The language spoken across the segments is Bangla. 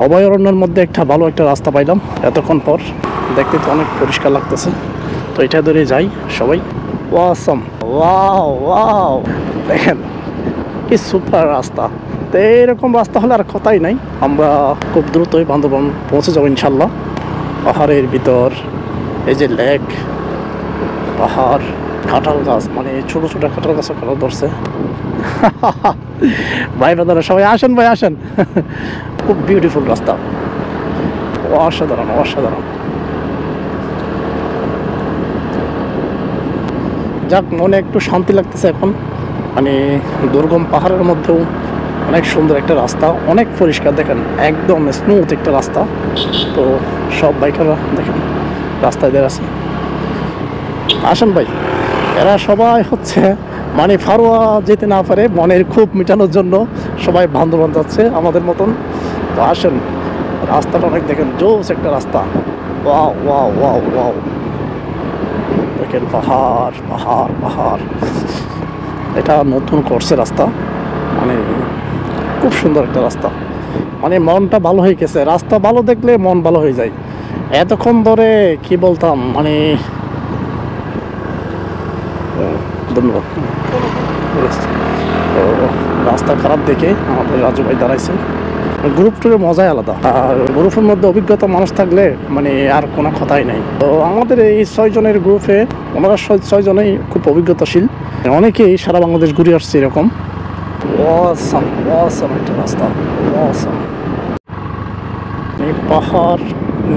অভয়ারণ্যের মধ্যে একটা ভালো একটা রাস্তা পাইলাম এতক্ষণ পর। দেখতে তো অনেক পরিষ্কার লাগতেছে, তো এটা ধরে যাই সবাই। ওয়াসাম, ওয়াও ওয়াও, দেখেন কি সুপার রাস্তা। তো এইরকম রাস্তা হলে আর কথাই নাই। আমরা খুব দ্রুতই বান্দরবান পৌঁছে যাবো ইনশাল্লাহ। পাহাড়ের ভিতর এই যে লেক, পাহাড়, কাঁঠাল গাছ, মানে ছোট ছোট কাঁঠাল গাছও কাঁঠাল ধরছে। ভাই বাদারা সবাই আসেন, ভাই আসেন। খুব বিউটিফুল রাস্তা, অসাধারণ অসাধারণ। যাক, মনে একটু শান্তি লাগতেছে এখন। মানে দুর্গম পাহাড়ের মধ্যেও অনেক সুন্দর একটা রাস্তা, অনেক পরিষ্কার, দেখেন একদম স্মুথ একটা রাস্তা। তো সব বাইকাররা দেখেন রাস্তায় দিয়ে আছে। আসেন ভাই, এরা সবাই হচ্ছে মানে ফারুয়া যেতে না পারে, মনের খুব মেটানোর জন্য সবাই বান্দরবান যাচ্ছে আমাদের মতন। তো আসেন, রাস্তাটা অনেক দেখেন জোস একটা রাস্তা। ওয়াও ওয়াও ওয়াও ওয়াও, দেখেন পাহাড় পাহাড় পাহাড়। এটা নতুন করছে রাস্তা, মানে খুব সুন্দর একটা রাস্তা। মানে মনটা ভালো হয়ে গেছে, রাস্তা ভালো দেখলে মন ভালো হয়ে যায়। এতক্ষণ ধরে কি বলতাম, মানে ধন্যবাদ। তো রাস্তা খারাপ দেখে আমাদের রাজু ভাই দাঁড়াইছেন। গ্রুপ ট্যুরের মজাই আলাদা, আর গ্রুপের মধ্যে অভিজ্ঞতা মানুষ থাকলে মানে আর কোনো কথাই নাই। তো আমাদের এই 6 জনের গ্রুপে ওনারা 6 জনেই খুব অভিজ্ঞতাশীল, অনেকেই সারা বাংলাদেশ ঘুরে আসছে এরকম। অসাম অসাম একটা রাস্তা, অসাম। এই পাহাড়,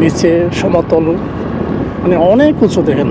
নিচে সমতল, মানে অনেক উঁচু দেখেন।